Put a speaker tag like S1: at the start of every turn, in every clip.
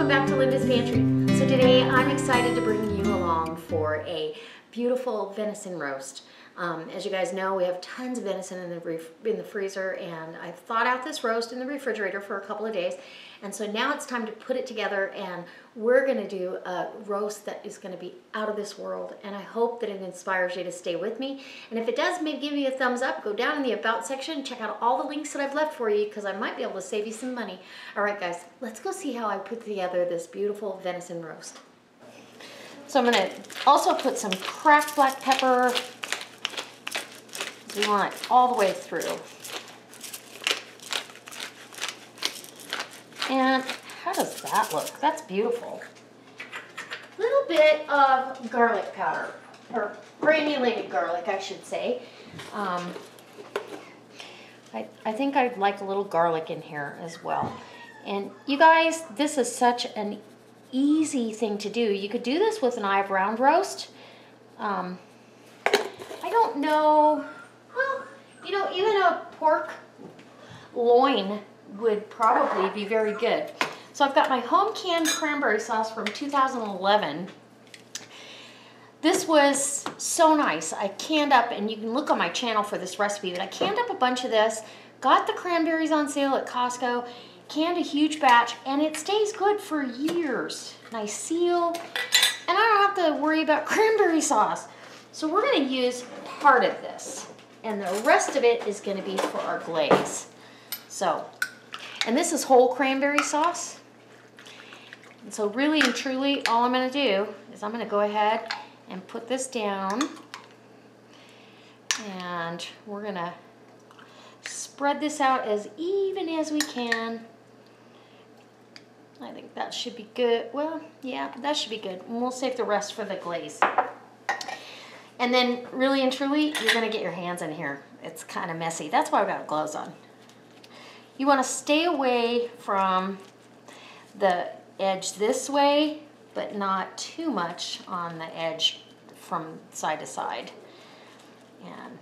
S1: welcome back to Linda's Pantry. So today I'm excited to bring you along for a beautiful venison roast. As you guys know, we have tons of venison in the freezer, and I've thawed out this roast in the refrigerator for a couple of days. And so now it's time to put it together, and we're gonna do a roast that is gonna be out of this world. And I hope that it inspires you to stay with me. And if it does, maybe give me a thumbs up. Go down in the About section, check out all the links that I've left for you, because I might be able to save you some money. All right, guys, let's go see how I put together this beautiful venison roast. So I'm gonna also put some cracked black pepper. We want it all the way through. And how does that look? That's beautiful. A little bit of garlic powder, or granulated garlic, I should say. I think I'd like a little garlic in here as well. And you guys, this is such an easy thing to do. You could do this with an eye of round roast. I don't know, well, you know, even a pork loin would probably be very good. So I've got my home canned cranberry sauce from 2011. This was so nice. I canned up, and you can look on my channel for this recipe, but I canned up a bunch of this, got the cranberries on sale at Costco, canned a huge batch, and it stays good for years. Nice seal, and I don't have to worry about cranberry sauce. So we're gonna use part of this, and the rest of it is gonna be for our glaze. So, and this is whole cranberry sauce. And so really and truly, all I'm gonna do is I'm gonna go ahead and put this down, and we're gonna spread this out as even as we can. I think that should be good. Well, yeah, that should be good. And we'll save the rest for the glaze. And then really and truly, you're gonna get your hands in here. It's kind of messy. That's why I've got gloves on. You wanna stay away from the edge this way, but not too much on the edge from side to side. And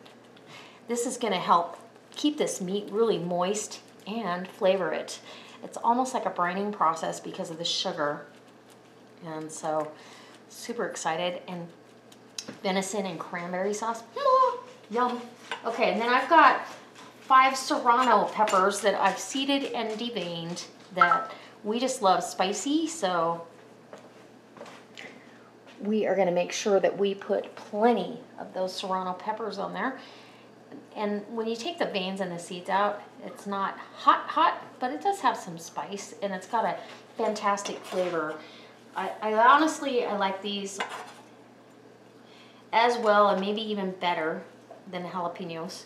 S1: this is gonna help keep this meat really moist and flavor it. It's almost like a brining process because of the sugar. And so, super excited. And venison and cranberry sauce, yum. Okay, and then I've got 5 serrano peppers that I've seeded and deveined that we just love spicy, so we are gonna make sure that we put plenty of those serrano peppers on there. And when you take the veins and the seeds out, it's not hot, but it does have some spice, and it's got a fantastic flavor. I honestly, I like these as well, and maybe even better than jalapenos.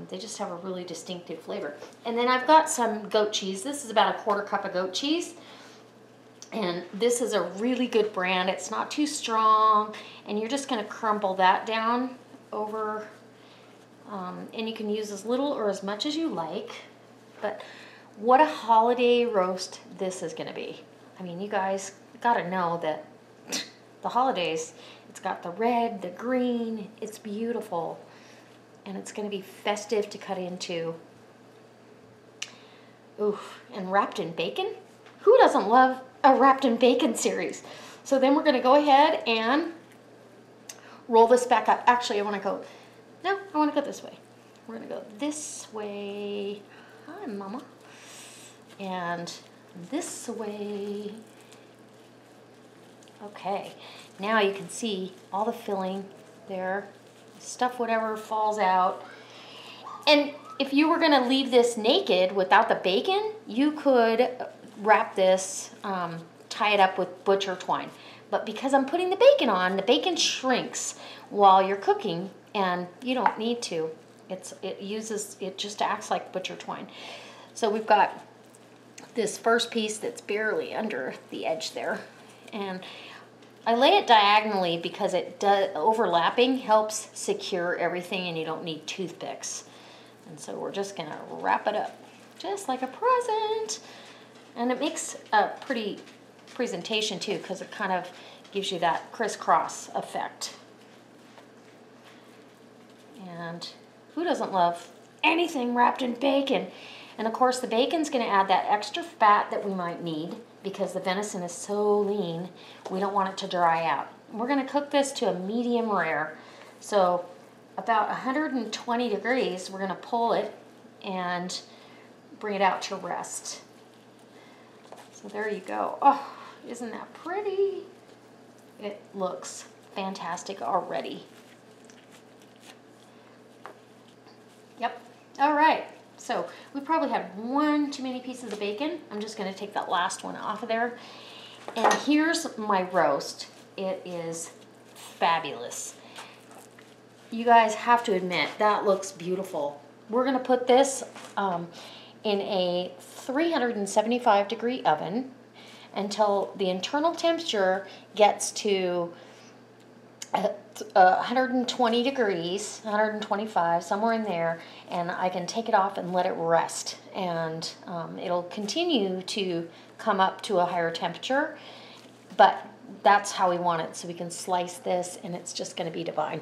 S1: They just have a really distinctive flavor. And then I've got some goat cheese. This is about a 1/4 cup of goat cheese. And this is a really good brand. It's not too strong. And you're just gonna crumble that down over, and you can use as little or as much as you like. But what a holiday roast this is gonna be. I mean, you guys gotta know that the holidays, it's got the red, the green, it's beautiful. And it's gonna be festive to cut into. Oof, and wrapped in bacon? Who doesn't love a wrapped in bacon series? So then we're gonna go ahead and roll this back up. Actually, I wanna go this way. We're gonna go this way. Hi, Mama. And this way. Okay, now you can see all the filling there. Stuff whatever falls out. And if you were gonna leave this naked without the bacon, you could wrap this, tie it up with butcher twine. But because I'm putting the bacon on, the bacon shrinks while you're cooking, and you don't need to. It just acts like butcher twine. So we've got this first piece that's barely under the edge there, and I lay it diagonally because overlapping helps secure everything, and you don't need toothpicks. And so we're just gonna wrap it up just like a present. And it makes a pretty presentation too, because it kind of gives you that crisscross effect. And who doesn't love anything wrapped in bacon? And of course the bacon's going to add that extra fat that we might need because the venison is so lean, we don't want it to dry out. We're going to cook this to a medium rare. So about 120 degrees, we're going to pull it and bring it out to rest. So there you go. Oh, isn't that pretty? It looks fantastic already. Yep. All right. So we probably had one too many pieces of bacon. I'm just going to take that last one off of there. And here's my roast. It is fabulous. You guys have to admit, that looks beautiful. We're going to put this in a 375 degree oven until the internal temperature gets to 120 degrees, 125, somewhere in there, and I can take it off and let it rest. And it'll continue to come up to a higher temperature, but that's how we want it, so we can slice this, and it's just going to be divine.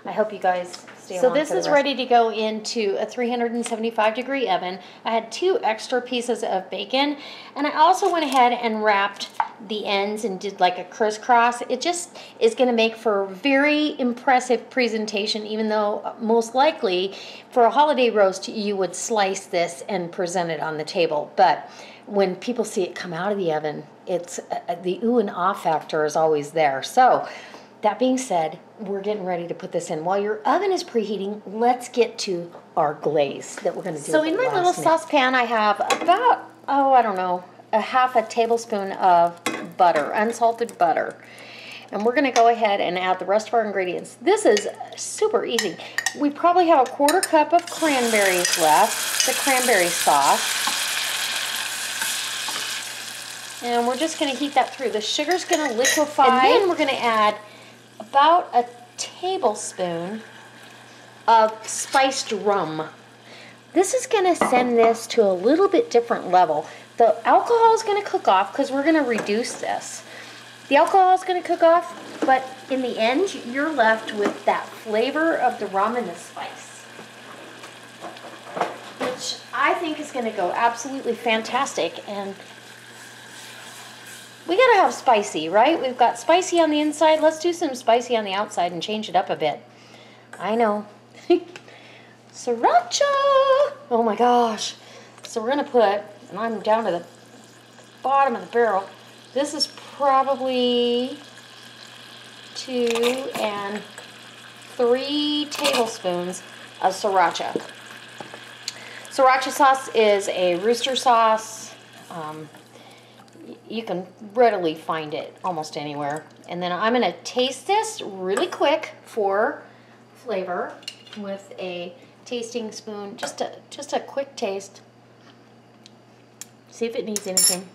S1: I hope you guys stay along. So this is ready to go into a 375 degree oven. I had 2 extra pieces of bacon, and I also went ahead and wrapped the ends and did like a crisscross. It just is going to make for a very impressive presentation, even though most likely for a holiday roast you would slice this and present it on the table. But when people see it come out of the oven, it's the ooh and ah factor is always there. So that being said, we're getting ready to put this in. While your oven is preheating, let's get to our glaze that we're going to do. So in my little saucepan, I have about, I don't know, a half a tablespoon of butter, unsalted butter. And we're going to go ahead and add the rest of our ingredients. This is super easy. We probably have a 1/4 cup of cranberries left, the cranberry sauce. And we're just going to heat that through. The sugar's going to liquefy. And then we're going to add about a tablespoon of spiced rum. This is going to send this to a little bit different level. The alcohol is going to cook off because we're going to reduce this. The alcohol is going to cook off, but in the end, you're left with that flavor of the rum and the spice, which I think is going to go absolutely fantastic. And we gotta have spicy, right? We've got spicy on the inside. Let's do some spicy on the outside and change it up a bit. I know. Sriracha! Oh my gosh. So we're gonna put, and I'm down to the bottom of the barrel. This is probably 2 and 3 tablespoons of sriracha. Sriracha sauce is a rooster sauce. You can readily find it almost anywhere. And then I'm going to taste this really quick for flavor with a tasting spoon. Just a quick taste. See if it needs anything.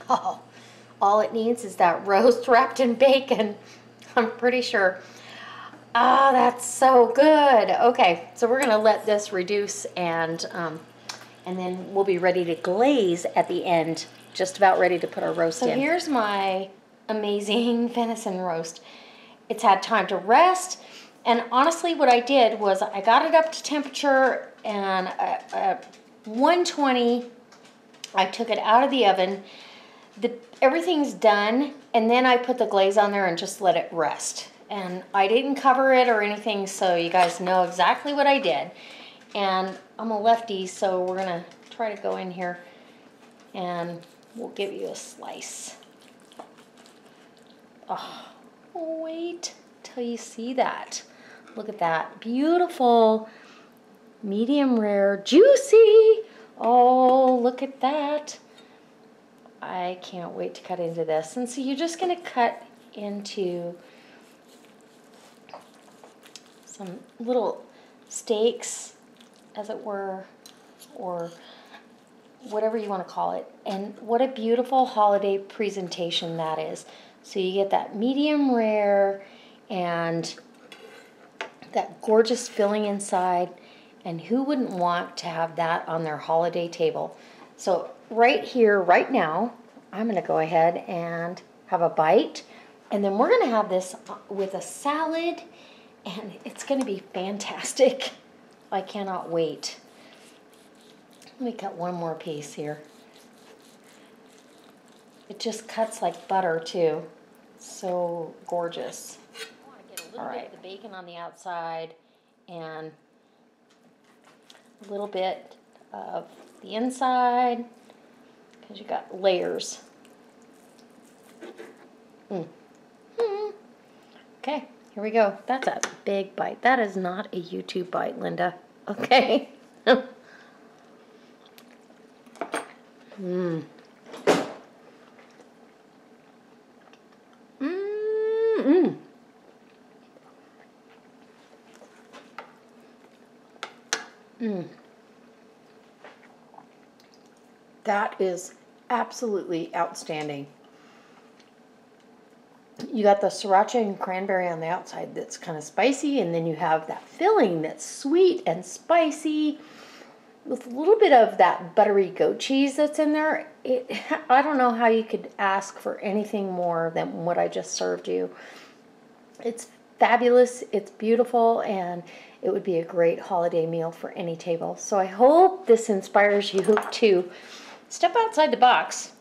S1: Oh, all it needs is that roast wrapped in bacon. I'm pretty sure. Ah, that's so good. Okay, so we're going to let this reduce, and then we'll be ready to glaze at the end. Just about ready to put our roast in. So here's my amazing venison roast. It's had time to rest, and honestly what I did was I got it up to temperature, and at 120 I took it out of the oven. Everything's done, and then I put the glaze on there and just let it rest. And I didn't cover it or anything, so you guys know exactly what I did. And I'm a lefty, so we're gonna try to go in here and we'll give you a slice. Oh, wait till you see that. Look at that. Beautiful, medium rare, juicy. Oh, look at that. I can't wait to cut into this. And so you're just going to cut into some little steaks, as it were, or whatever you want to call it. And what a beautiful holiday presentation that is. So you get that medium rare and that gorgeous filling inside. And who wouldn't want to have that on their holiday table? So right here, right now, I'm going to go ahead and have a bite. And then we're going to have this with a salad. And it's going to be fantastic. I cannot wait. Let me cut one more piece here. It just cuts like butter too. So gorgeous. I want to get a little bit of the bacon on the outside and a little bit of the inside because you got layers. Okay, here we go. That's a big bite. That is not a YouTube bite, Linda. Okay. That is absolutely outstanding. You got the sriracha and cranberry on the outside that's kind of spicy, and then you have that filling that's sweet and spicy with a little bit of that buttery goat cheese that's in there. I don't know how you could ask for anything more than what I just served you. It's fabulous, it's beautiful, and it would be a great holiday meal for any table. So I hope this inspires you to step outside the box.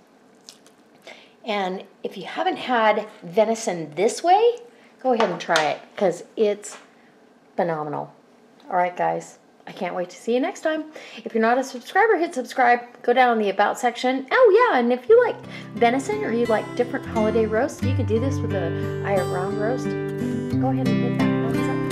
S1: And if you haven't had venison this way, go ahead and try it because it's phenomenal. All right, guys, I can't wait to see you next time. If you're not a subscriber, hit subscribe. Go down in the About section. Oh, yeah, and if you like venison or you like different holiday roasts, you can do this with a round roast. Go ahead and hit that thumbs up.